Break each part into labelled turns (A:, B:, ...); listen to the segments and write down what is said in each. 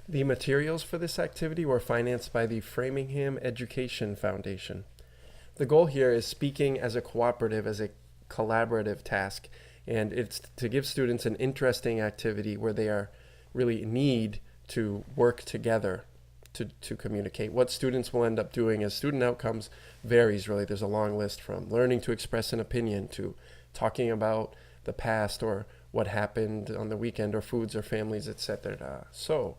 A: The materials for this activity were financed by the Framingham Education Foundation. The goal here is speaking as a cooperative, as a collaborative task, and it's to give students an interesting activity where they are really need to work together to communicate. What students will end up doing as student outcomes varies really. There's a long list from learning to express an opinion to talking about the past or what happened on the weekend or foods or families, etc. So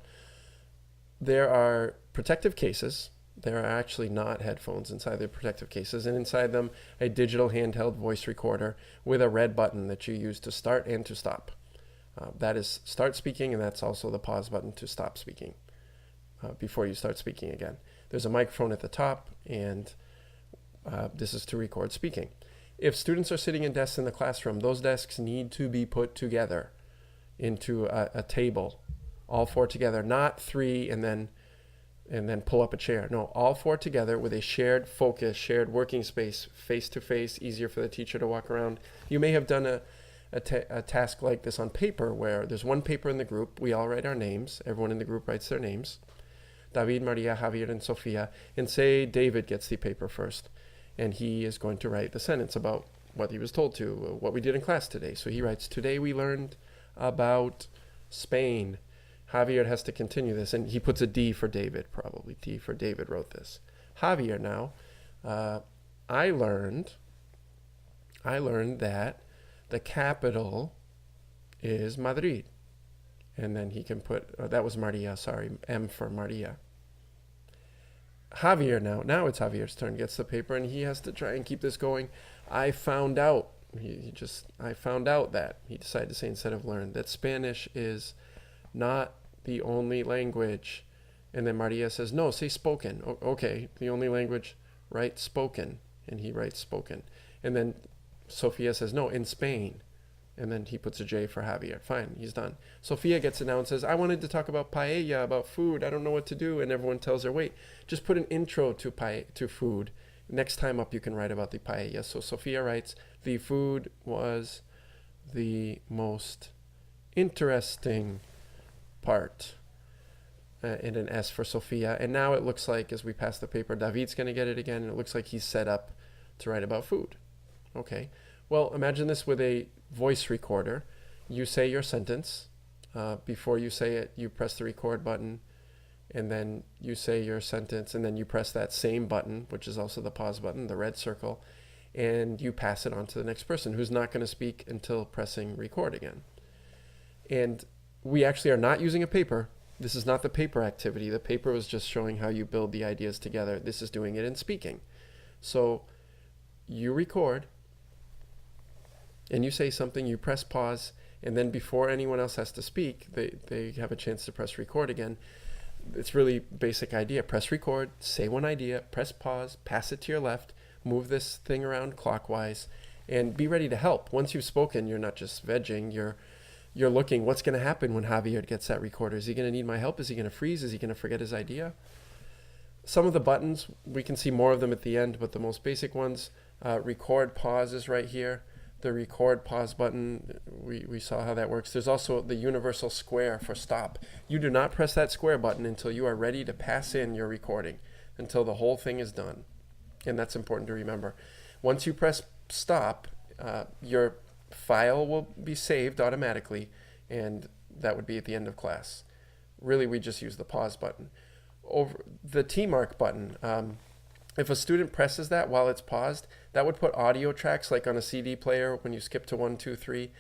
A: there are protective cases. There are actually not headphones inside the protective cases, and inside them a digital handheld voice recorder with a red button that you use to start and to stop. That is start speaking, and that's also the pause button to stop speaking before you start speaking again. There's a microphone at the top, and this is to record speaking. If students are sitting in desks in the classroom, those desks need to be put together into a table, all four together, not three and then pull up a chair. No, all four together with a shared focus, shared working space, face to face, easier for the teacher to walk around. You may have done a task like this on paper where there's one paper in the group. We all write our names. Everyone in the group writes their names. David, Maria, Javier, and Sofia. And say David gets the paper first. And he is going to write the sentence about what he was told to, what we did in class today. So he writes, today we learned about Spain. Javier has to continue this, and he puts a D for David, probably. D for David wrote this. Javier now, I learned that the capital is Madrid. And then he can put, that was Maria, sorry, M for Maria. Javier now it's Javier's turn, gets the paper, and he has to try and keep this going. I found out, I found out that, he decided to say instead of learned, that Spanish is not the only language. And then Maria says, no, say spoken. Okay, the only language, write spoken. And he writes spoken. And then Sofia says, no, in Spain. And then he puts a J for Javier. Fine, he's done. Sofia gets it now and says, I wanted to talk about paella, about food. I don't know what to do. And everyone tells her, wait, just put an intro to food. Next time up, you can write about the paella. So Sofia writes, the food was the most interesting part. And an S for Sofia. And now it looks like, as we pass the paper, David's going to get it again. And it looks like he's set up to write about food. Okay. Well, imagine this with a voice recorder. You say your sentence. Before you say it, you press the record button. And then you say your sentence. And then you press that same button, which is also the pause button, the red circle. And you pass it on to the next person who's not going to speak until pressing record again. And we actually are not using a paper. This is not the paper activity. The paper was just showing how you build the ideas together. This is doing it in speaking. So you record and you say something, you press pause, and then before anyone else has to speak, they have a chance to press record again. It's really basic idea. Press record, say one idea, press pause, pass it to your left, move this thing around clockwise, and be ready to help. Once you've spoken, you're not just vegging, you're looking, what's going to happen when Javier gets that recorder? Is he going to need my help? Is he going to freeze? Is he going to forget his idea? Some of the buttons, we can see more of them at the end, but the most basic ones, record pause is right here. The record pause button, we saw how that works. There's also the universal square for stop. You do not press that square button until you are ready to pass in your recording, until the whole thing is done. And that's important to remember. Once you press stop, your file will be saved automatically, and that would be at the end of class. Really, we just use the pause button. Over the T mark button, if a student presses that while it's paused, that would put audio tracks like on a CD player when you skip to 1, 2, 3.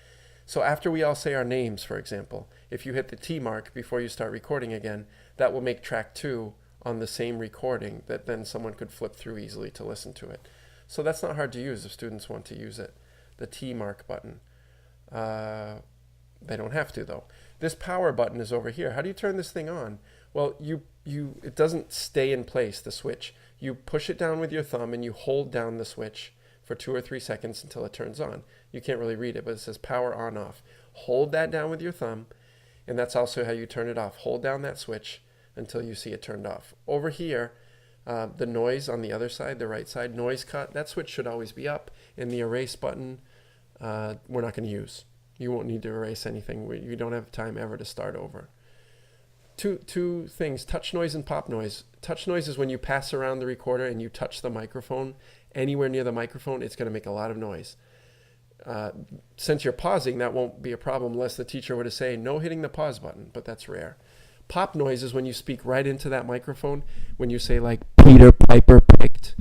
A: So after we all say our names, for example, if you hit the T mark before you start recording again, that will make track 2 on the same recording that then someone could flip through easily to listen to it. So that's not hard to use if students want to use it. The T mark button. They don't have to though. This power button is over here. How do you turn this thing on? Well, it doesn't stay in place, the switch. You push it down with your thumb and you hold down the switch for 2 or 3 seconds until it turns on. You can't really read it, but it says power on off. Hold that down with your thumb, and that's also how you turn it off. Hold down that switch until you see it turned off. Over here, the noise on the other side, the right side, noise cut, that switch should always be up. And the erase button, we're not going to use. You won't need to erase anything. You don't have time ever to start over. two things: touch noise and pop noise. Touch noise is when you pass around the recorder and you touch the microphone. Anywhere near the microphone, it's going to make a lot of noise. Since you're pausing, that won't be a problem unless the teacher were to say no hitting the pause button, but that's rare. Pop noise is when you speak right into that microphone. When you say like Peter Piper picked,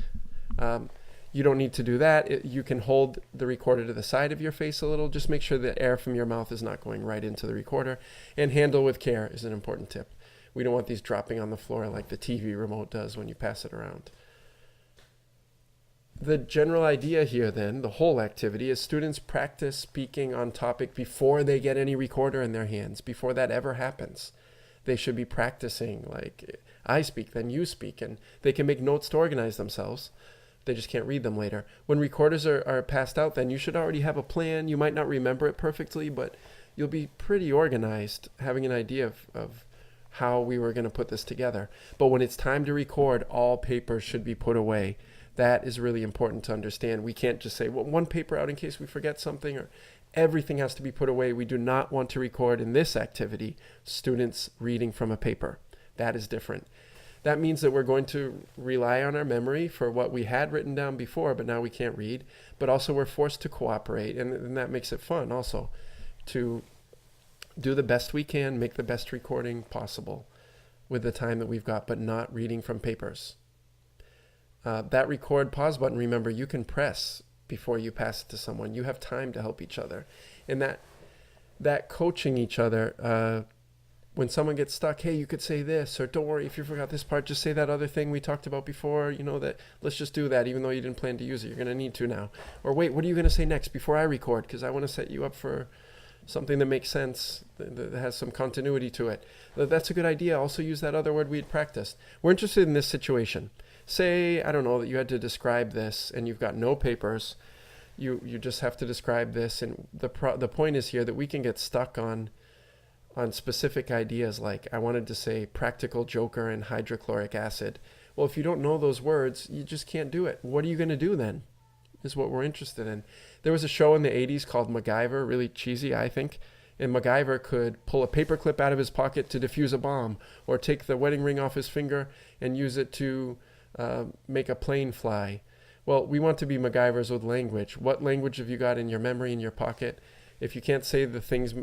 A: you don't need to do that. You can hold the recorder to the side of your face a little. Just make sure the air from your mouth is not going right into the recorder. And handle with care is an important tip. We don't want these dropping on the floor like the TV remote does when you pass it around. The general idea here then, the whole activity, is students practice speaking on topic before they get any recorder in their hands, before that ever happens. They should be practicing like I speak, then you speak, and they can make notes to organize themselves. They just can't read them later. When recorders are passed out, then you should already have a plan. You might not remember it perfectly, but you'll be pretty organized, having an idea of how we were going to put this together. But when it's time to record, all papers should be put away. That is really important to understand. We can't just say, well, one paper out in case we forget something, or everything has to be put away. We do not want to record in this activity students reading from a paper. That is different. That means that we're going to rely on our memory for what we had written down before, but now we can't read. But also we're forced to cooperate, and that makes it fun also to do the best we can, make the best recording possible with the time that we've got, but not reading from papers. That record pause button, remember, you can press before you pass it to someone. You have time to help each other. And that coaching each other, when someone gets stuck, hey, you could say this, or don't worry if you forgot this part, just say that other thing we talked about before, that let's just do that even though you didn't plan to use it. You're going to need to now. Or wait, what are you going to say next before I record? Because I want to set you up for something that makes sense, that has some continuity to it. That's a good idea. Also use that other word we had practiced. We're interested in this situation. Say, I don't know, that you had to describe this and you've got no papers. You just have to describe this. And the point is here that we can get stuck on specific ideas, like I wanted to say practical joker and hydrochloric acid. Well, if you don't know those words, you just can't do it. What are you going to do then? Is what we're interested in. There was a show in the 80s called MacGyver, really cheesy, I think. And MacGyver could pull a paperclip out of his pocket to defuse a bomb, or take the wedding ring off his finger and use it to make a plane fly. Well, we want to be MacGyvers with language. What language have you got in your memory, in your pocket? If you can't say the things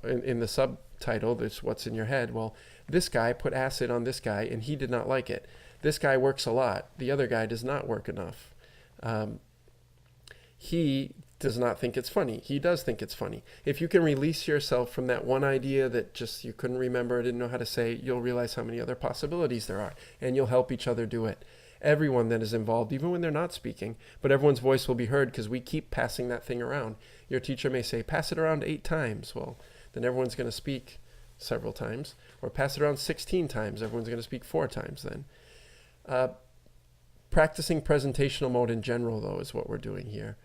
A: in the subtitle, that's what's in your head. Well, this guy put acid on this guy and he did not like it. This guy works a lot. The other guy does not work enough. He does not think it's funny. He does think it's funny. If you can release yourself from that one idea that just you couldn't remember, didn't know how to say, you'll realize how many other possibilities there are, and you'll help each other do it. Everyone that is involved, even when they're not speaking, but everyone's voice will be heard because we keep passing that thing around. Your teacher may say, pass it around 8 times. Well, then everyone's going to speak several times. Or pass it around 16 times. Everyone's going to speak 4 times then. Practicing presentational mode in general, though, is what we're doing here.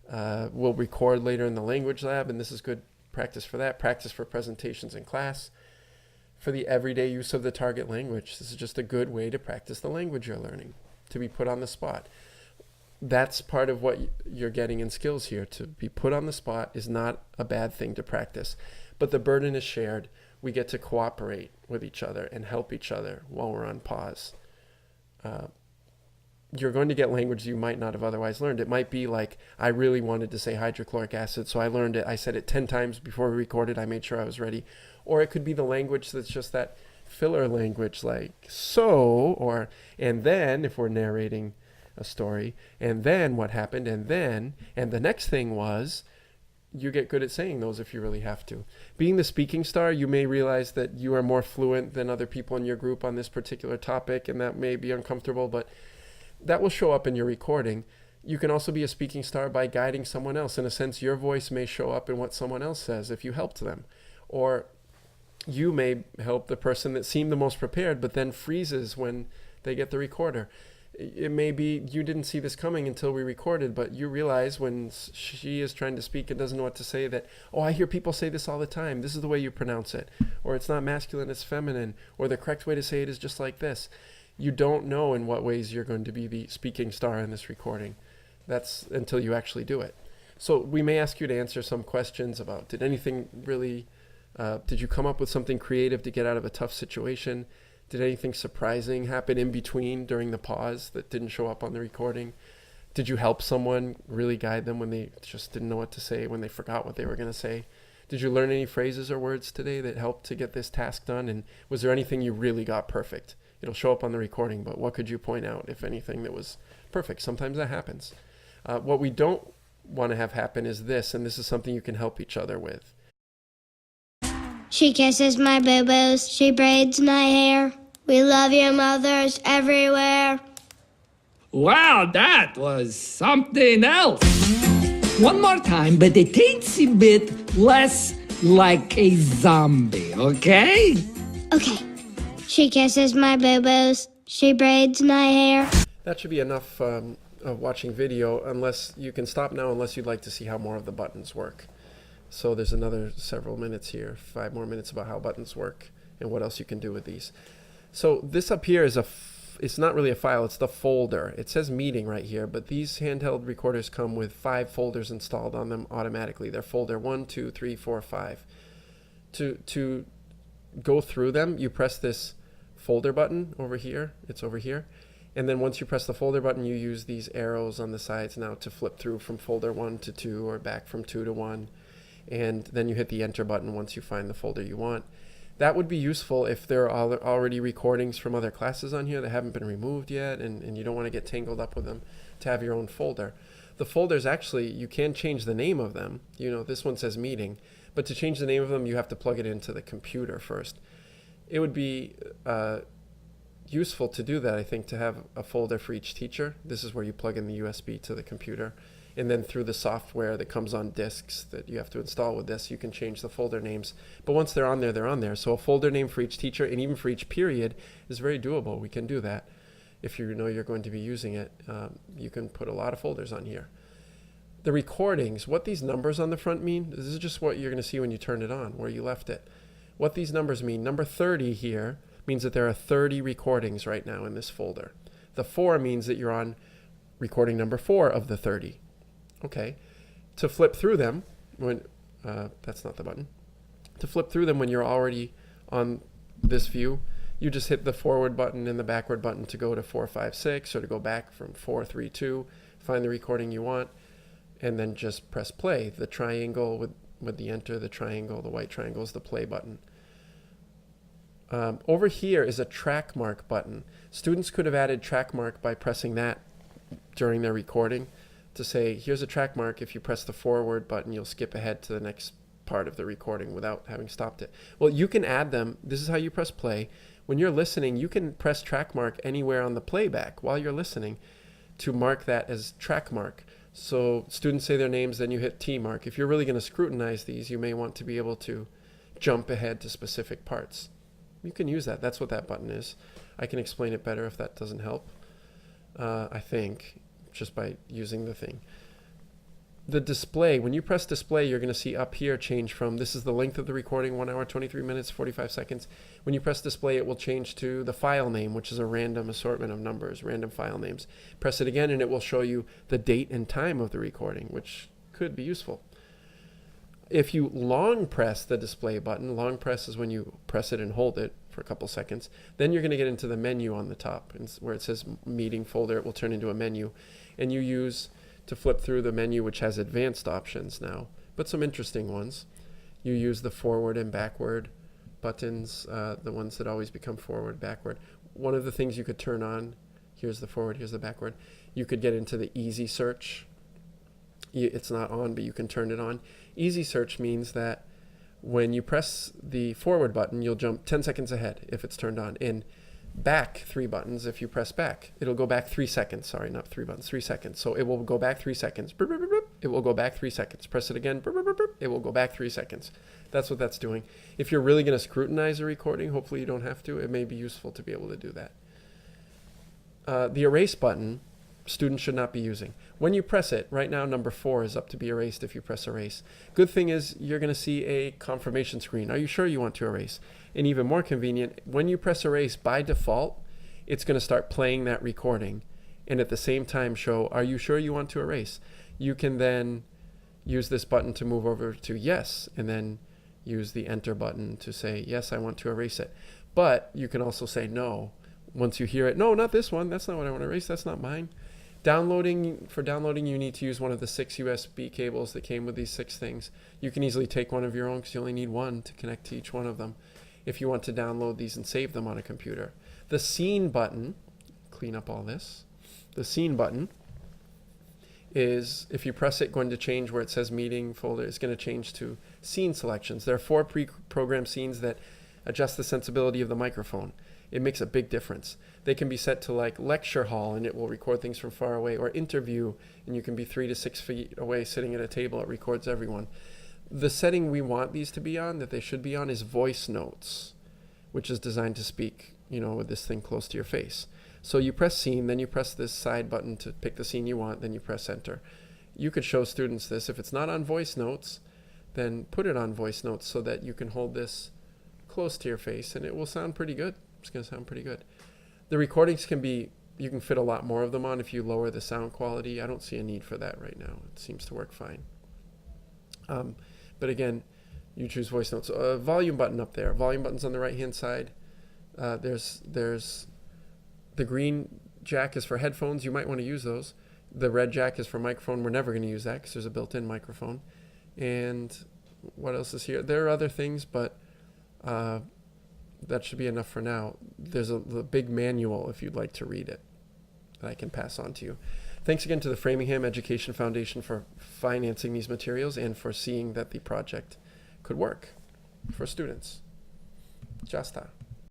A: We'll record later in the language lab, and this is good practice for that. Practice for presentations in class. For the everyday use of the target language, this is just a good way to practice the language you're learning, to be put on the spot. That's part of what you're getting in skills here. To be put on the spot is not a bad thing to practice, but the burden is shared. We get to cooperate with each other and help each other while we're on pause. You're going to get language you might not have otherwise learned. It might be like, I really wanted to say hydrochloric acid, so I learned it. I said it 10 times before we recorded. I made sure I was ready. Or it could be the language that's just that filler language, like so, or and then, if we're narrating a story, and then what happened, and then, and the next thing was. You get good at saying those if you really have to. Being the speaking star, you may realize that you are more fluent than other people in your group on this particular topic, and that may be uncomfortable, but that will show up in your recording. You can also be a speaking star by guiding someone else. In a sense, your voice may show up in what someone else says if you helped them. Or you may help the person that seemed the most prepared but then freezes when they get the recorder. It may be you didn't see this coming until we recorded, but you realize when she is trying to speak and doesn't know what to say that, oh, I hear people say this all the time. This is the way you pronounce it. Or it's not masculine, it's feminine. Or the correct way to say it is just like this. You don't know in what ways you're going to be the speaking star in this recording. That's until you actually do it. So we may ask you to answer some questions about, did anything really Did you come up with something creative to get out of a tough situation? Did anything surprising happen in between during the pause that didn't show up on the recording? Did you help someone, really guide them when they just didn't know what to say, when they forgot what they were going to say? Did you learn any phrases or words today that helped to get this task done? And was there anything you really got perfect? It'll show up on the recording, but what could you point out, if anything, that was perfect? Sometimes that happens. What we don't want to have happen is this, and this is something you can help each other with.
B: She kisses my boo-boos, she braids my hair. We love you, mothers everywhere.
C: Wow, that was something else. One more time, but a teensy bit less like a zombie, okay?
B: Okay. She kisses my boo-boos, she braids my hair.
A: That should be enough of watching video, unless you can stop now, unless you'd like to see how more of the buttons work. So there's another several minutes here, 5 more minutes about how buttons work and what else you can do with these. So this up here is it's not really a file, it's the folder. It says meeting right here, but these handheld recorders come with 5 folders installed on them automatically. They're folder 1, 2, 3, 4, 5. To go through them, you press this folder button over here. It's over here. And then once you press the folder button, you use these arrows on the sides now to flip through from folder 1 to 2 or back from 2 to 1. And then you hit the enter button once you find the folder you want. That would be useful if there are already recordings from other classes on here that haven't been removed yet, and you don't want to get tangled up with them, to have your own folder. The folders, actually, you can change the name of them. You know, this one says meeting, but to change the name of them, you have to plug it into the computer first. It would be useful to do that, I think, to have a folder for each teacher. This is where you plug in the USB to the computer. And then through the software that comes on disks that you have to install with this, you can change the folder names. But once they're on there, they're on there. So a folder name for each teacher and even for each period is very doable. We can do that. If you know you're going to be using it, you can put a lot of folders on here. The recordings, what these numbers on the front mean, this is just what you're going to see when you turn it on, where you left it. What these numbers mean, number 30 here means that there are 30 recordings right now in this folder. The 4 means that you're on recording number 4 of the 30. Okay, to flip through them, when that's not the button. To flip through them when you're already on this view, you just hit the forward button and the backward button to go to 4, 5, 6, or to go back from 4, 3, 2, find the recording you want, and then just press play. The triangle with the enter, the triangle, the white triangle is the play button. Over here is a track mark button. Students could have added track mark by pressing that during their recording, to say, here's a track mark. If you press the forward button, you'll skip ahead to the next part of the recording without having stopped it. Well, you can add them. This is how you press play. When you're listening, you can press track mark anywhere on the playback while you're listening to mark that as track mark. So students say their names, then you hit T mark. If you're really going to scrutinize these, you may want to be able to jump ahead to specific parts. You can use that. That's what that button is. I can explain it better if that doesn't help, I think, just by using the thing. The display, when you press display, you're going to see up here change from, this is the length of the recording, 1 hour, 23 minutes, 45 seconds. When you press display, it will change to the file name, which is a random assortment of numbers, random file names. Press it again and it will show you the date and time of the recording, which could be useful. If you long press the display button, long press is when you press it and hold it for a couple seconds, then you're going to get into the menu on the top, and where it says meeting folder, it will turn into a menu. And you use to flip through the menu, which has advanced options now, but some interesting ones. You use the forward and backward buttons, the ones that always become forward, backward. One of the things you could turn on, here's the forward, here's the backward. You could get into the easy search. It's not on, but you can turn it on. Easy search means that when you press the forward button, you'll jump 10 seconds ahead if it's turned on. In back 3 buttons, if you press back, it'll go back 3 seconds. Sorry, not 3 buttons, 3 seconds. So it will go back 3 seconds. It will go back 3 seconds. Press it again. It will go back 3 seconds. That's what that's doing. If you're really going to scrutinize a recording, hopefully you don't have to. It may be useful to be able to do that. The erase button, students should not be using. When you press it, right now number 4 is up to be erased if you press erase. Good thing is you're going to see a confirmation screen. Are you sure you want to erase? And even more convenient, when you press erase, by default, it's going to start playing that recording and at the same time show, are you sure you want to erase? You can then use this button to move over to yes, and then use the enter button to say, yes, I want to erase it. But you can also say no. Once you hear it, no, not this one. That's not what I want to erase. That's not mine. For downloading, you need to use one of the 6 USB cables that came with these 6 things. You can easily take one of your own because you only need one to connect to each one of them if you want to download these and save them on a computer. The scene button, clean up all this. The scene button is, if you press it, going to change where it says meeting folder. It's going to change to scene selections. There are 4 pre-programmed scenes that adjust the sensibility of the microphone. It makes a big difference. They can be set to like lecture hall, and it will record things from far away, or interview, and you can be 3 to 6 feet away sitting at a table. It records everyone. The setting we want these to be on, that they should be on, is voice notes, which is designed to speak, with this thing close to your face. So you press scene, then you press this side button to pick the scene you want, then you press enter. You could show students this. If it's not on voice notes, then put it on voice notes so that you can hold this close to your face, and it will sound pretty good. It's going to sound pretty good. The recordings you can fit a lot more of them on if you lower the sound quality. I don't see a need for that right now. It seems to work fine. But again, you choose voice notes. Volume button up there. Volume button's on the right-hand side. There's the green jack is for headphones. You might want to use those. The red jack is for microphone. We're never going to use that because there's a built-in microphone. And what else is here? There are other things, but that should be enough for now. There's a big manual if you'd like to read it that I can pass on to you. Thanks again to the Framingham Education Foundation for financing these materials and for seeing that the project could work for students. Just that.